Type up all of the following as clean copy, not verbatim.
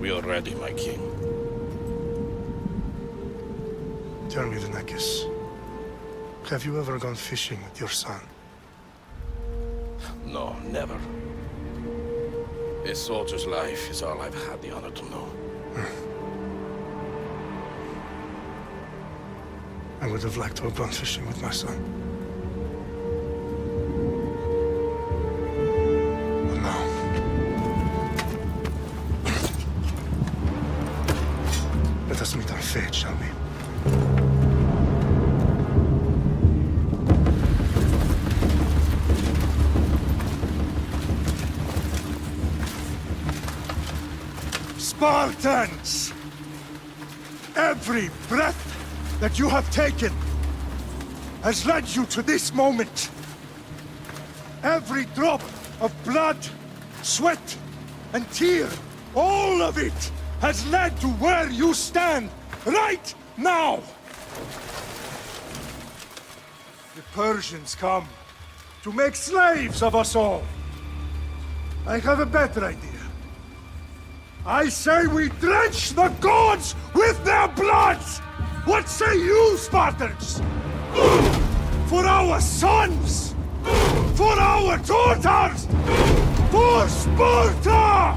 We are ready, my king. Tell me, Markos, have you ever gone fishing with your son? No, never. A soldier's life is all I've had the honor to know. I would have liked to have gone fishing with my son. But no. Let us meet on fate, shall we? Spartans! Every breath that you have taken has led you to this moment. Every drop of blood, sweat, and tear, all of it has led to where you stand right now. The Persians come to make slaves of us all. I have a better idea. I say we drench the gods with their blood! What say you, Spartans? For our sons! For our daughters! For Sparta!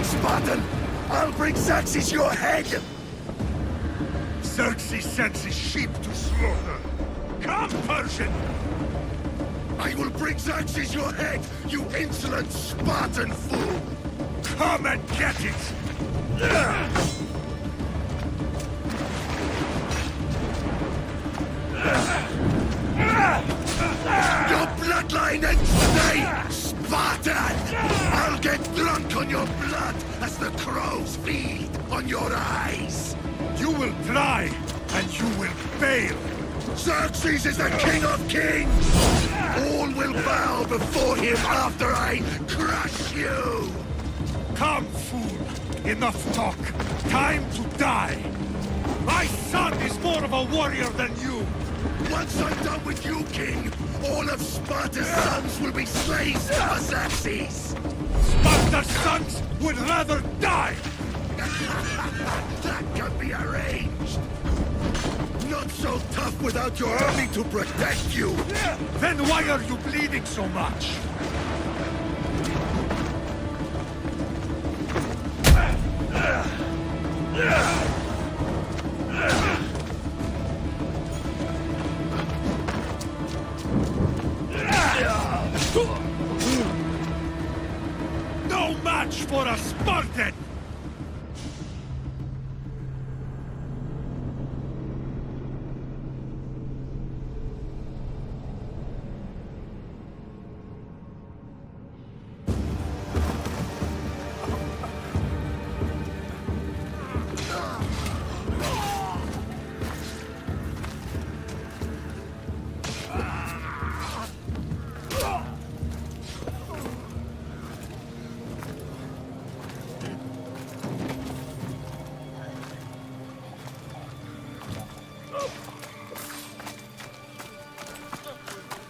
Spartan! I'll bring Xerxes your head! Xerxes sends his sheep to slaughter. Come, Persian! I will bring Xerxes your head, you insolent Spartan fool! Come and get it! Your bloodline ends today, Spartan! I'll get drunk on your blood as the crows feed on your eyes! You will try, and you will fail! Xerxes is the king of kings! All will bow before him after I crush you! Come, fool! Enough talk! Time to die! My son is more of a warrior than you! Once I'm done with you, king, all of Sparta's sons will be slaves for Xerxes! Sparta's sons would rather die! That can be arranged! Not so tough without your army to protect you! Then why are you bleeding so much? No match for a Spartan!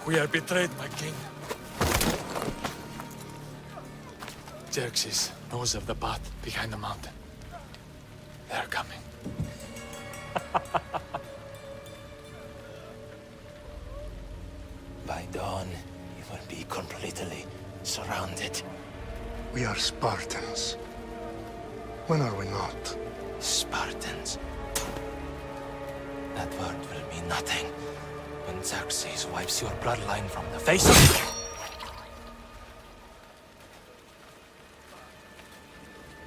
We are betrayed, my king. Xerxes knows of the path behind the mountain. They are coming. By dawn, you will be completely surrounded. We are Spartans. When are we not? Spartans. That word will mean nothing when Xerxes wipes your bloodline from the face of...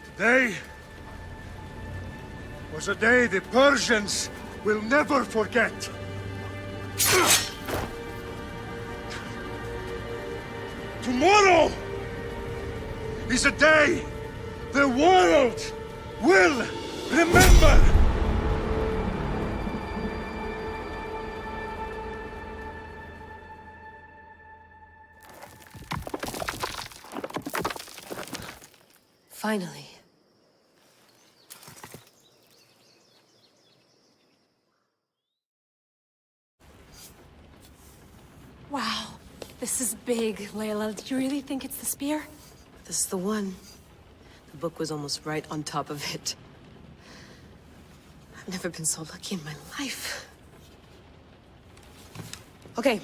Today was a day the Persians will never forget. Tomorrow is a day the world will remember. Finally. Wow, this is big, Layla. Do you really think it's the spear? This is the one. The book was almost right on top of it. I've never been so lucky in my life. Okay,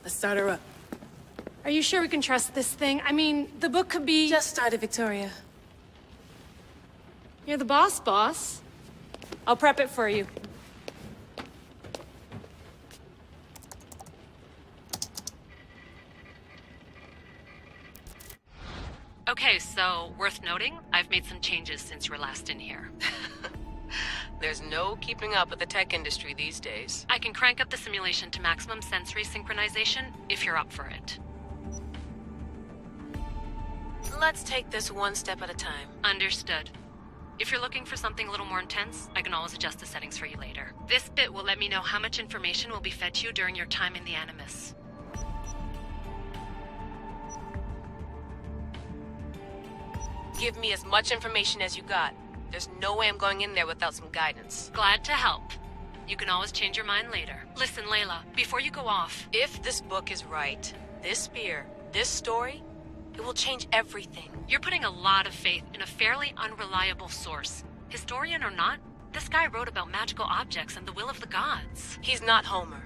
let's start her up. Are you sure we can trust this thing? I mean, the book could be... Just started, Victoria. You're the boss. I'll prep it for you. Okay, so worth noting, I've made some changes since you were last in here. There's no keeping up with the tech industry these days. I can crank up the simulation to maximum sensory synchronization if you're up for it. Let's take this one step at a time. Understood. If you're looking for something a little more intense, I can always adjust the settings for you later. This bit will let me know how much information will be fed to you during your time in the Animus. Give me as much information as you got. There's no way I'm going in there without some guidance. Glad to help. You can always change your mind later. Listen, Layla, before you go off... If this book is right, this spear, this story, it will change everything. You're putting a lot of faith in a fairly unreliable source. Historian or not, this guy wrote about magical objects and the will of the gods. He's not Homer.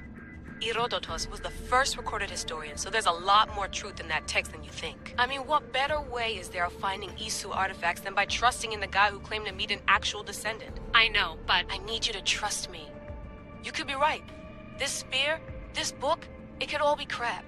Herodotus was the first recorded historian, so there's a lot more truth in that text than you think. I mean, what better way is there of finding Isu artifacts than by trusting in the guy who claimed to meet an actual descendant? I know, but... I need you to trust me. You could be right. This spear, this book, it could all be crap.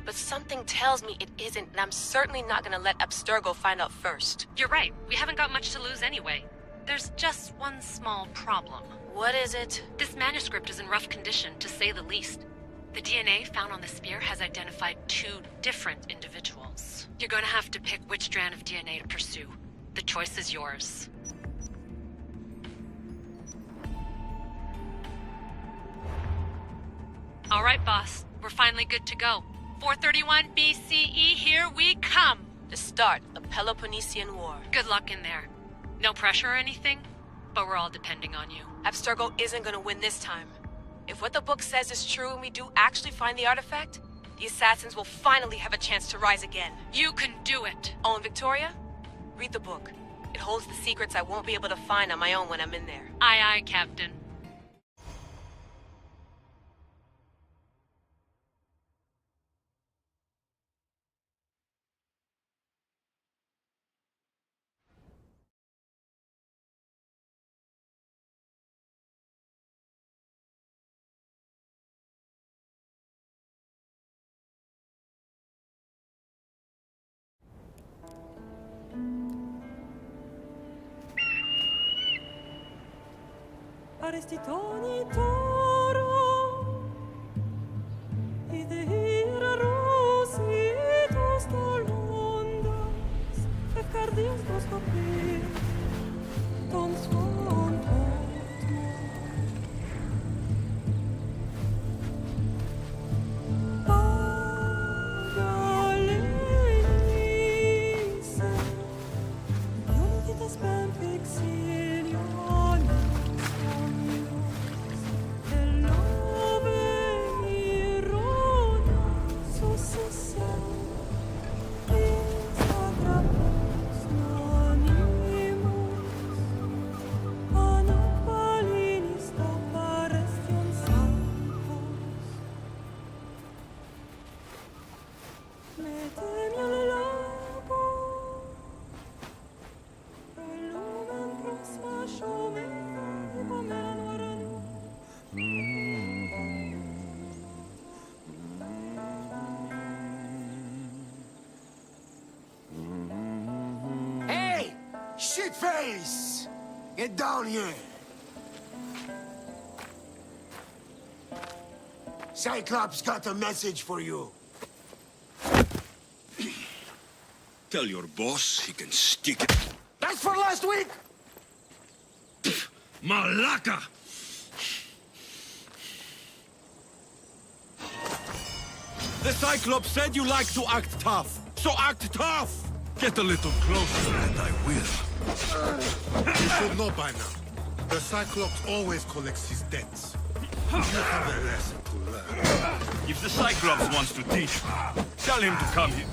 But something tells me it isn't, and I'm certainly not gonna let Abstergo find out first. You're right. We haven't got much to lose anyway. There's just one small problem. What is it? This manuscript is in rough condition, to say the least. The DNA found on the spear has identified 2 different individuals. You're gonna have to pick which strand of DNA to pursue. The choice is yours. All right, boss. We're finally good to go. 431 BCE, here we come! The start of Peloponnesian War. Good luck in there. No pressure or anything, but we're all depending on you. Abstergo isn't gonna win this time. If what the book says is true and we do actually find the artifact, the assassins will finally have a chance to rise again. You can do it! Oh, and Victoria? Read the book. It holds the secrets I won't be able to find on my own when I'm in there. Aye, aye, Captain. Arestitoni toro, idehira rositos tolondas, efcardios proskopir, ton svon potmo. Pagalenise, unitas ben vexilionis. Hey! Shitface! Get down here! Cyclops got a message for you. Tell your boss he can stick it. That's for last week! Malaka! The Cyclops said you like to act tough, so act tough! Get a little closer and I will. You should know by now. The Cyclops always collects his debts. You have a lesson to learn. If the Cyclops wants to teach me, tell him to come here.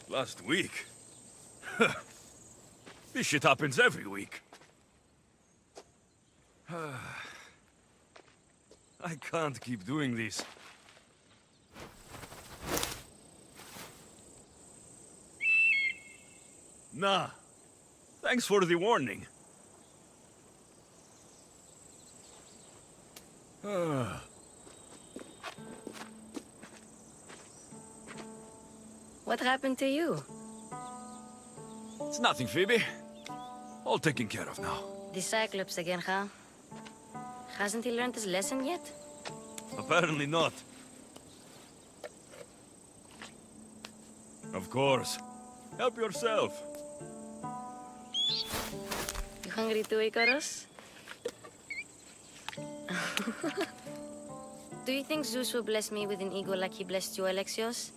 Last week? This shit happens every week. I can't keep doing this. Nah. Thanks for the warning. What happened to you? It's nothing, Phoebe. All taken care of now. The Cyclops again, huh? Hasn't he learned his lesson yet? Apparently not. Of course. Help yourself. You hungry too, Icarus? Do you think Zeus will bless me with an ego like he blessed you, Alexios?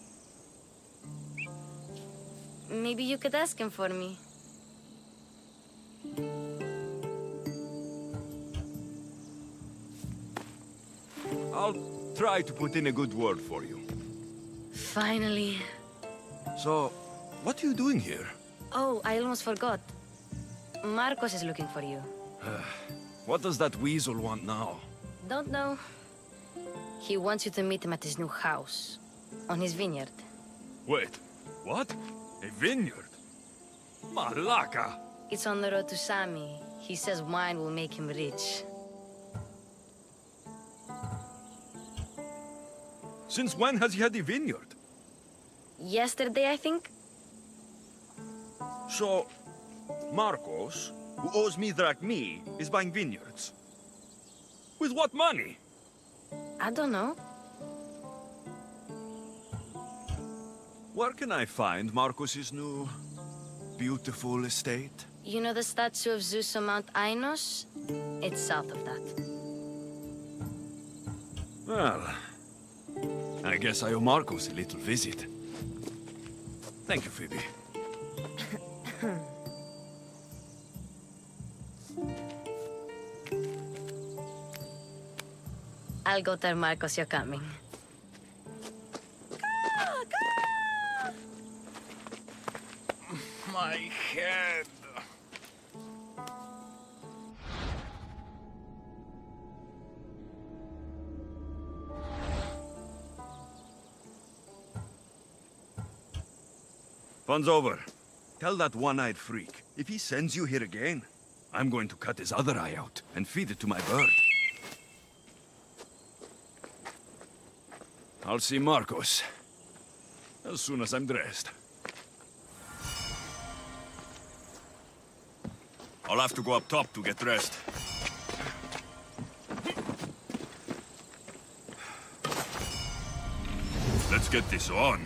Maybe you could ask him for me. I'll try to put in a good word for you. Finally. So, what are you doing here? Oh, I almost forgot. Markos is looking for you. What does that weasel want now? Don't know. He wants you to meet him at his new house. On his vineyard. Wait, what? A vineyard? Malaka! It's on the road to Sami. He says wine will make him rich. Since when has he had a vineyard? Yesterday, I think? So, Markos, who owes me drachmi, is buying vineyards. With what money? I don't know. Where can I find Markos's new, beautiful estate? You know the statue of Zeus on Mount Ainos? It's south of that. Well, I guess I owe Markos a little visit. Thank you, Phoebe. I'll go tell Markos you're coming. My head. Fun's over. Tell that one-eyed freak, if he sends you here again, I'm going to cut his other eye out and feed it to my bird. I'll see Markos as soon as I'm dressed. I'll have to go up top to get dressed. Let's get this on.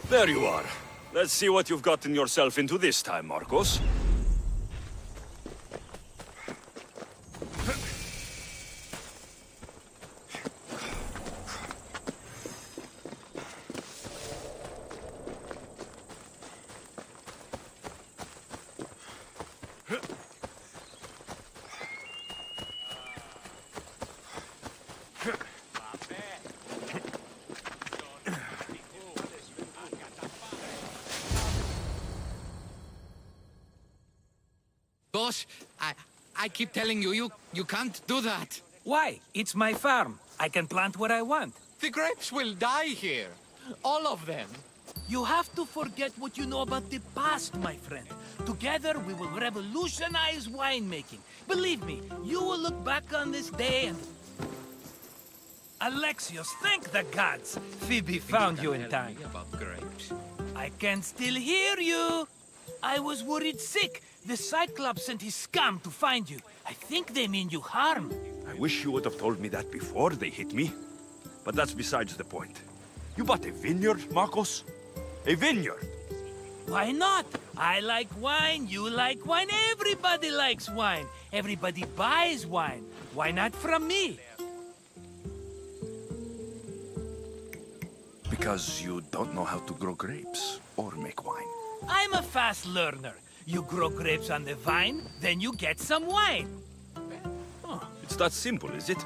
There you are. Let's see what you've gotten yourself into this time, Markos. Boss, I keep telling you, you can't do that. Why? It's my farm. I can plant what I want. The grapes will die here. All of them. You have to forget what you know about the past, my friend. Together, we will revolutionize winemaking. Believe me, you will look back on this day and... Alexios, thank the gods! Phoebe found you in time. About grapes. I can still hear you! I was worried sick. The Cyclops sent his scum to find you. I think they mean you harm. I wish you would have told me that before they hit me. But that's besides the point. You bought a vineyard, Markos? A vineyard? Why not? I like wine, you like wine, everybody likes wine. Everybody buys wine. Why not from me? Because you don't know how to grow grapes or make wine. I'm a fast learner. You grow grapes on the vine, then you get some wine. Oh, it's that simple, is it?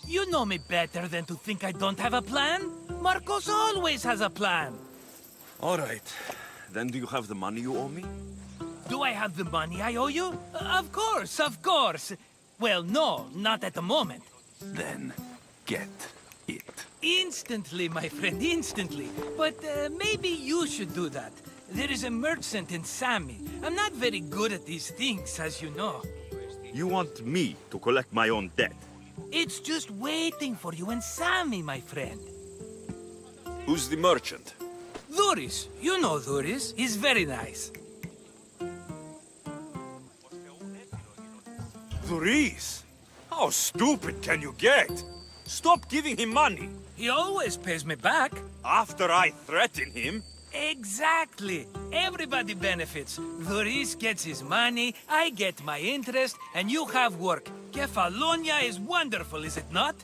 You know me better than to think I don't have a plan. Markos always has a plan. All right. Then do you have the money you owe me? Do I have the money I owe you? Of course, of course. Well, no, not at the moment. Then get it. Instantly, my friend, instantly. But maybe you should do that. There is a merchant in Sami. I'm not very good at these things, as you know. You want me to collect my own debt? It's just waiting for you in Sami, my friend. Who's the merchant? Duris. You know Duris. He's very nice. Duris? How stupid can you get? Stop giving him money. He always pays me back. After I threaten him? Exactly. Everybody benefits. Duris gets his money, I get my interest, and you have work. Kefalonia is wonderful, is it not?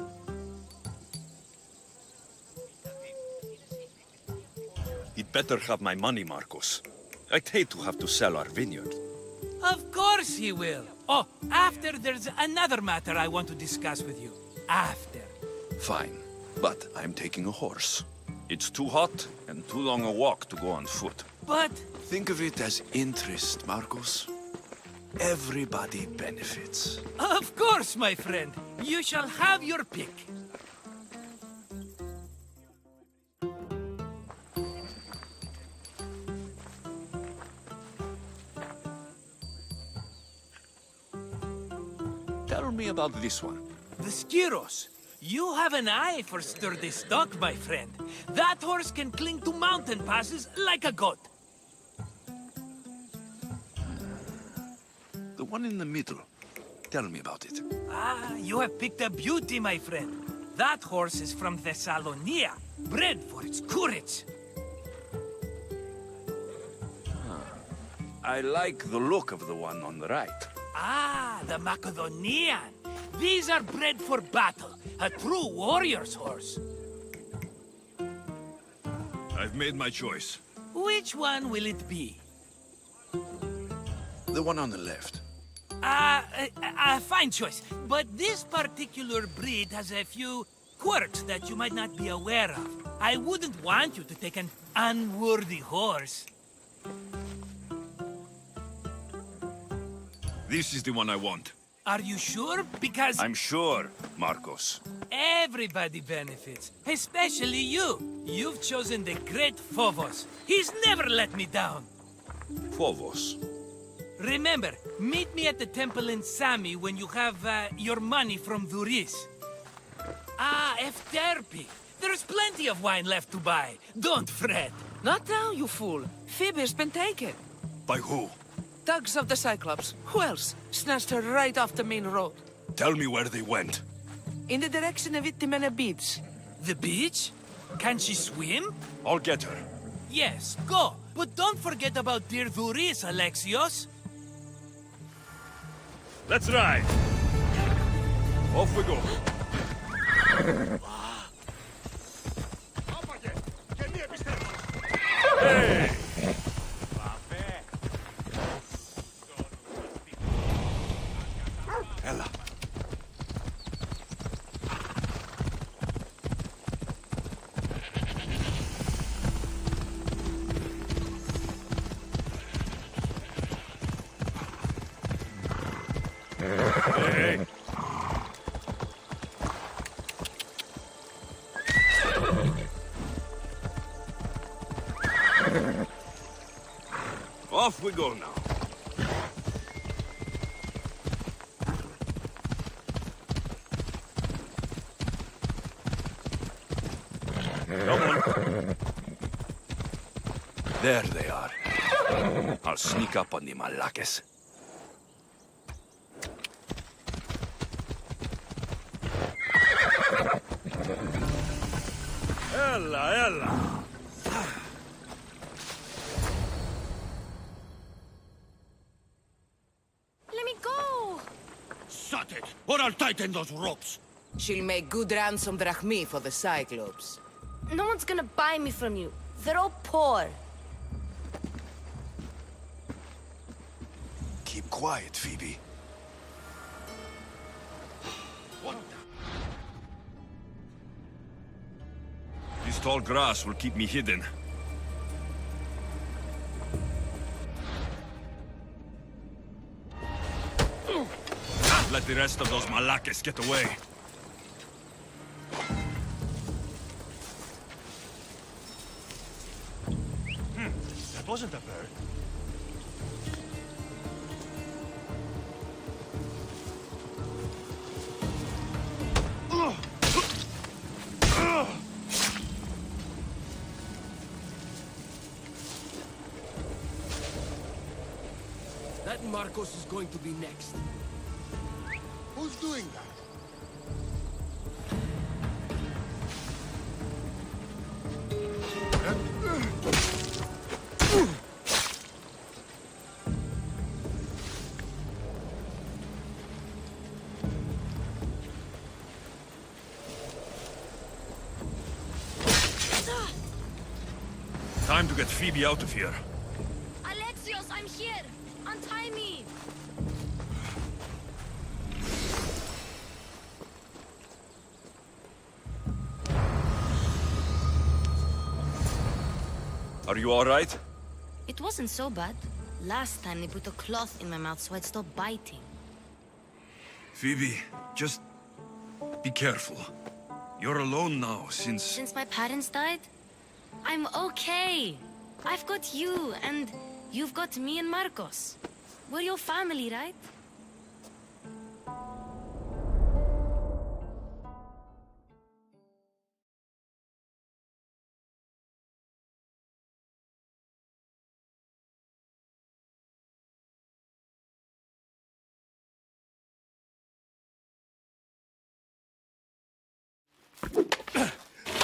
He'd better have my money, Markos. I'd hate to have to sell our vineyard. Of course he will. Oh, after there's another matter I want to discuss with you. After. Fine, but I'm taking a horse. It's too hot and too long a walk to go on foot. But... Think of it as interest, Markos. Everybody benefits. Of course, my friend. You shall have your pick. Tell me about this one. The Skiros. You have an eye for sturdy stock, my friend. That horse can cling to mountain passes like a goat. The one in the middle. Tell me about it. Ah, you have picked a beauty, my friend. That horse is from Thessalonia, bred for its courage. I like the look of the one on the right. Ah, the Macedonian. These are bred for battle. A true warrior's horse. I've made my choice. Which one will it be? The one on the left. Fine choice. But this particular breed has a few quirks that you might not be aware of. I wouldn't want you to take an unworthy horse. This is the one I want. Are you sure? Because... I'm sure, Markos. Everybody benefits, especially you. You've chosen the great Phobos. He's never let me down. Phobos. Remember, meet me at the temple in Sami when you have your money from Duris. Ah, Efterpi. There's plenty of wine left to buy. Don't fret. Not now, you fool. Phoebe's been taken. By who? Thugs of the Cyclops. Who else? Snatched her right off the main road. Tell me where they went. In the direction of Itimena Beach. The beach? Can she swim? I'll get her. Yes, go. But don't forget about dear Duris, Alexios. Let's ride. Off we go. Hey! Ella. Hey! Off we go now. Come on. There they are. I'll sneak up on the Malakes. Ella. Let me go! Shut it, or I'll tighten those ropes. She'll make good ransom drachmi for the Cyclops. No one's gonna buy me from you. They're all poor. Keep quiet, Phoebe. What? This tall grass will keep me hidden. Let the rest of those Malakes get away. wasn't a bird. That Markos is going to be next. Who's doing that? Time to get Phoebe out of here. Alexios, I'm here! Untie me! Are you all right? It wasn't so bad. Last time they put a cloth in my mouth so I'd stop biting. Phoebe, just be careful. You're alone now Since my parents died? I'm okay. I've got you, and you've got me and Markos. We're your family, right?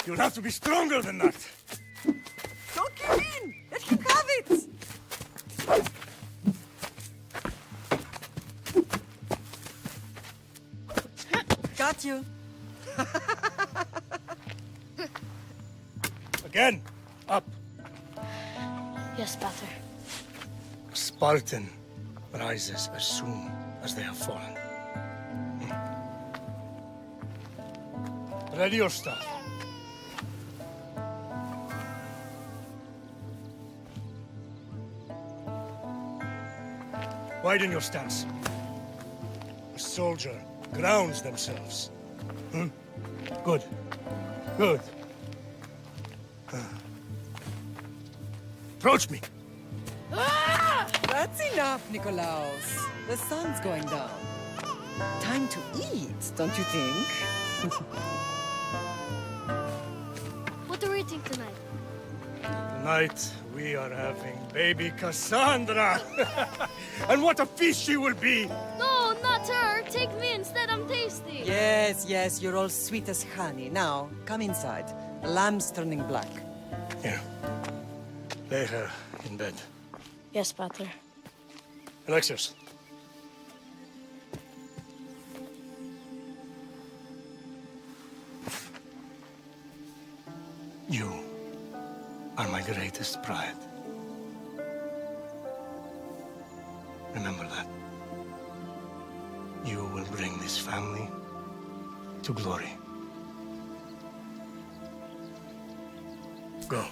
You'll have to be stronger than that. Don't give in! Let him have it! Got you. Again, up. Yes, Pater. A Spartan rises as soon as they have fallen. Ready your stuff. Widen your stance. A soldier grounds themselves. Good. Good. Approach me. That's enough, Nikolaos. The sun's going down. Time to eat, don't you think? What are we eating tonight? Tonight, we are having baby Cassandra. And what a feast she will be! No, not her! Take me instead, I'm tasty! Yes, yes, you're all sweet as honey. Now, come inside. The lamb's turning black. Here. Lay her in bed. Yes, Pater. Alexios. You are my greatest pride. Remember that. You will bring this family to glory. Go.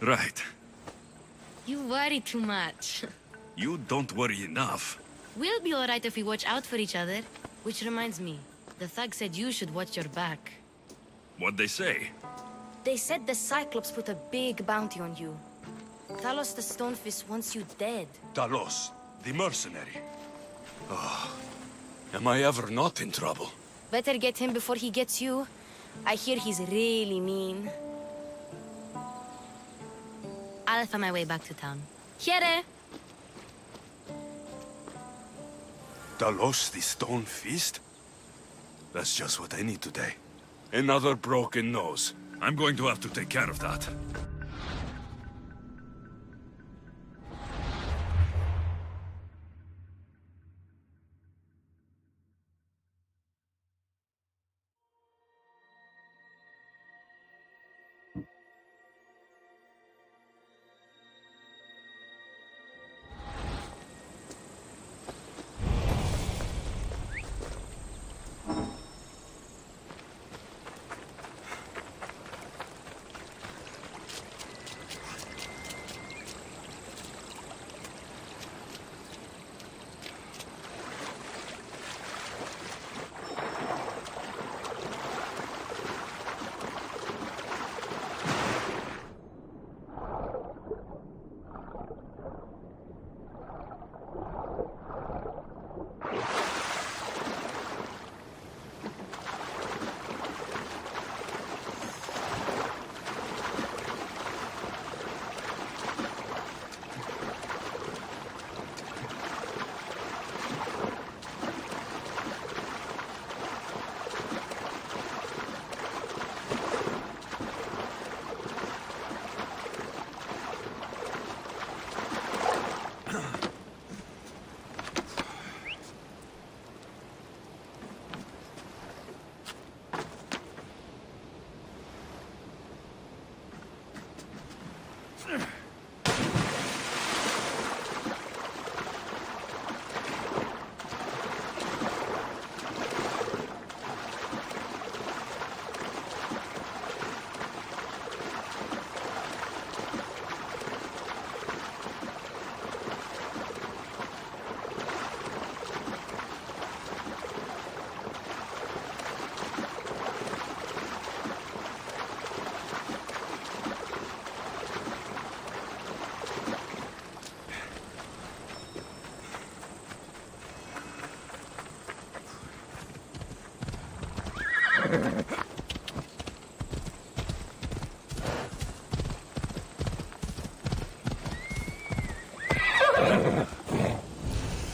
Right. You worry too much. You don't worry enough. We'll be alright if we watch out for each other. Which reminds me, the thug said you should watch your back. What'd they say? They said the Cyclops put a big bounty on you. Talos the Stonefist wants you dead. Talos, the mercenary. Oh, am I ever not in trouble? Better get him before he gets you. I hear he's really mean. I'll find my way back to town. Here! Talos, the Stone Fist? That's just what I need today. Another broken nose. I'm going to have to take care of that.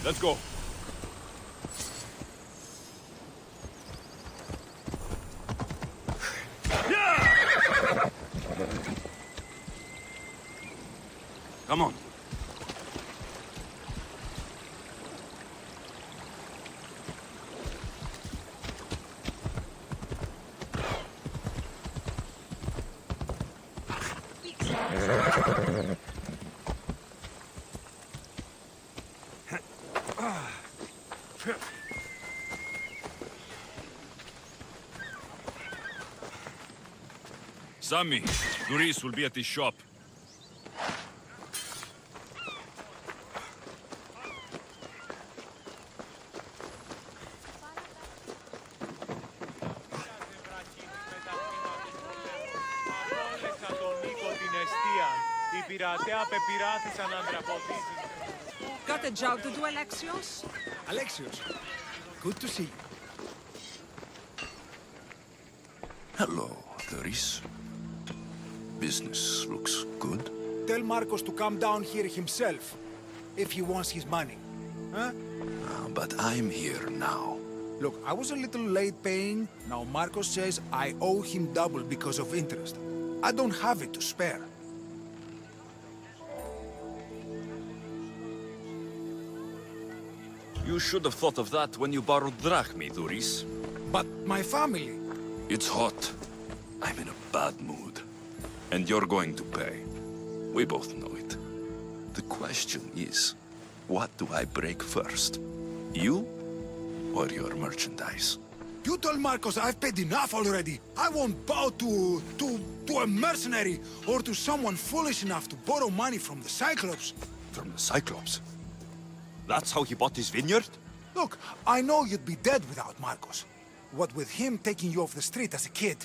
Let's go. Come on. Sammy, Doris will be at the shop. Got a job to do, Alexios? Alexios, good to see you. Hello, Doris. Business looks good. Tell Markos to come down here himself, if he wants his money. Huh? But I'm here now. Look, I was a little late paying. Now Markos says I owe him double because of interest. I don't have it to spare. You should have thought of that when you borrowed drachmi, Doris. But my family... It's hot. I'm in a bad mood. And you're going to pay. We both know it. The question is, what do I break first? You or your merchandise? You told Markos I've paid enough already. I won't bow to a mercenary or to someone foolish enough to borrow money from the Cyclops. From the Cyclops? That's how he bought his vineyard? Look, I know you'd be dead without Markos. What with him taking you off the street as a kid.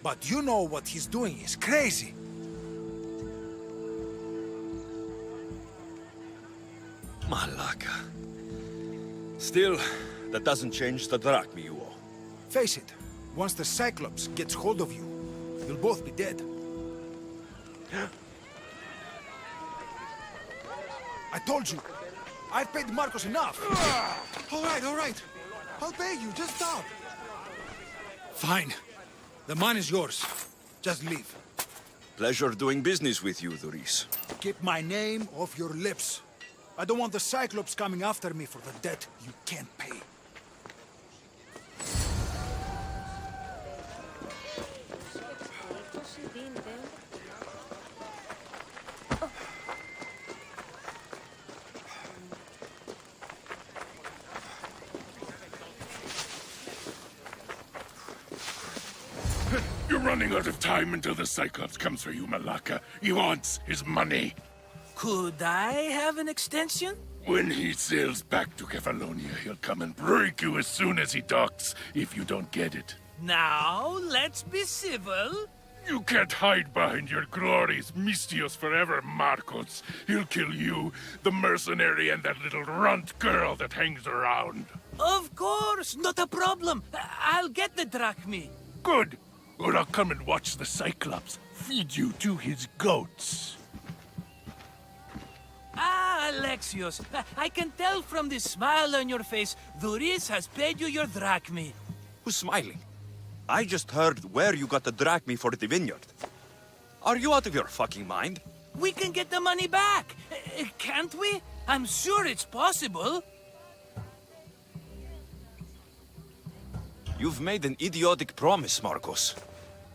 But you know what he's doing is crazy. Malaka. Still, that doesn't change the drachmi you owe. Face it, once the Cyclops gets hold of you, you'll both be dead. I told you, I've paid Markos enough. All right. I'll pay you, just stop. Fine. The money's yours. Just leave. Pleasure doing business with you, Doris. Keep my name off your lips. I don't want the Cyclops coming after me for the debt you can't pay. You're running out of time until the Cyclops comes for you, Malaka. He wants his money. Could I have an extension? When he sails back to Kefalonia, he'll come and break you as soon as he docks, if you don't get it. Now, let's be civil. You can't hide behind your glories, Mistios forever, Markos. He'll kill you, the mercenary, and that little runt girl that hangs around. Of course, not a problem. I'll get the drachmi. Good. Or I'll come and watch the Cyclops feed you to his goats. Ah, Alexios, I can tell from the smile on your face, Doris has paid you your drachmi. Who's smiling? I just heard where you got the drachmi for the vineyard. Are you out of your fucking mind? We can get the money back, can't we? I'm sure it's possible. You've made an idiotic promise, Markos.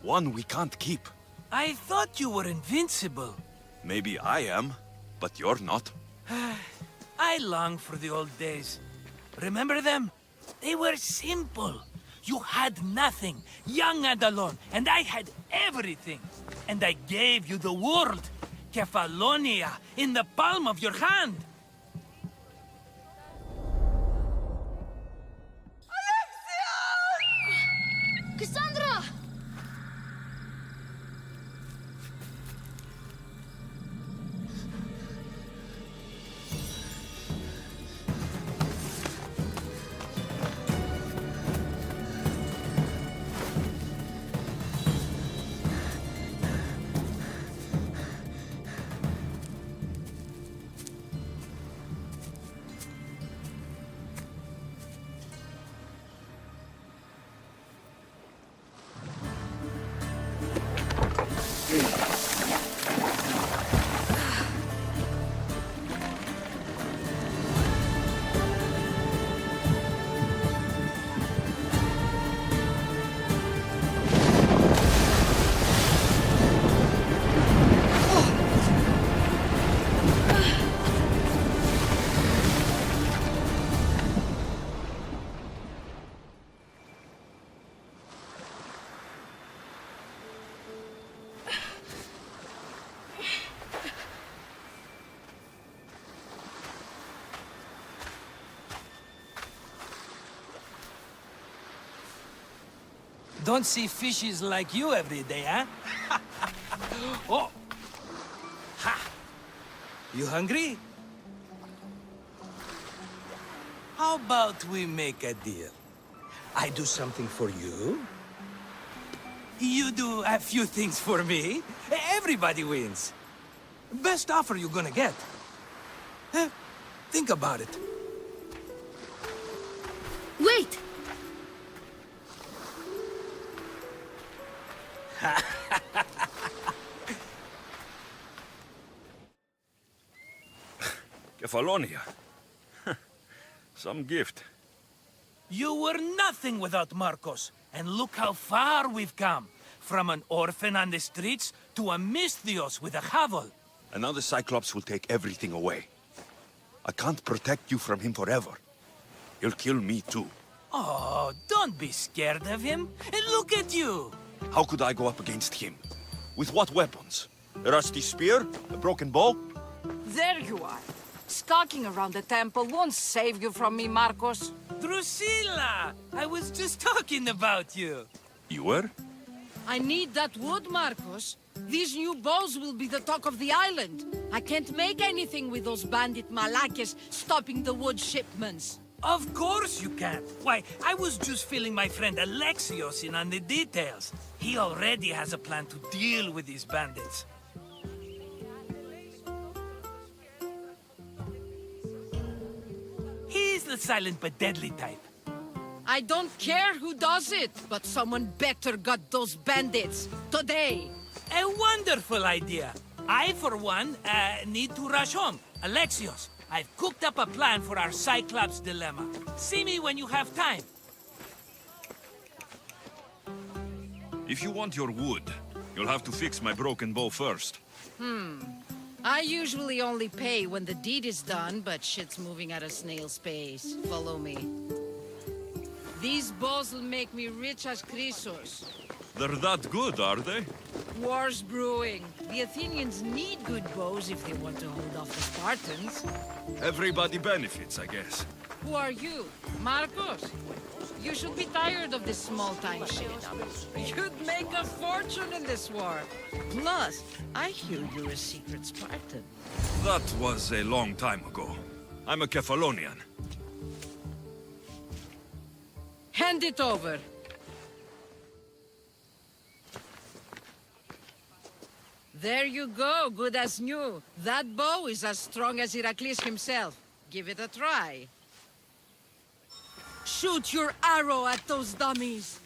One we can't keep. I thought you were invincible. Maybe I am, but you're not. I long for the old days. Remember them? They were simple. You had nothing, young and alone, and I had everything. And I gave you the world, Kefalonia, in the palm of your hand. Cassandra! Don't see fishes like you every day, huh? Oh! Ha! You hungry? How about we make a deal? I do something for you. You do a few things for me. Everybody wins. Best offer you're gonna get. Think about it. Wait! Kefalonia. Some gift. You were nothing without Markos, and look how far we've come. From an orphan on the streets to a Misthios with a Havel. And now the Cyclops will take everything away. I can't protect you from him forever. He'll kill me too. Oh, don't be scared of him. And look at you. How could I go up against him? With what weapons? A rusty spear? A broken bow? There you are. Skulking around the temple won't save you from me, Markos. Drusilla! I was just talking about you. You were? I need that wood, Markos. These new bows will be the talk of the island. I can't make anything with those bandit malakes stopping the wood shipments. Of course you can. Why, I was just filling my friend Alexios in on the details. He already has a plan to deal with these bandits. He's the silent but deadly type. I don't care who does it, but someone better got those bandits. Today. A wonderful idea. I, for one, need to rush home. Alexios, I've cooked up a plan for our Cyclops dilemma. See me when you have time. If you want your wood, you'll have to fix my broken bow first. I usually only pay when the deed is done, but shit's moving at a snail's pace. Follow me. These bows will make me rich as Chrysos. They're that good, are they? War's brewing. The Athenians need good bows if they want to hold off the Spartans. Everybody benefits, I guess. Who are you? Markos? You should be tired of this small-time shit. You'd make a fortune in this war. Plus, I hear you're a secret Spartan. That was a long time ago. I'm a Kefalonian. Hand it over. There you go, good as new. That bow is as strong as Heracles himself. Give it a try. Shoot your arrow at those dummies.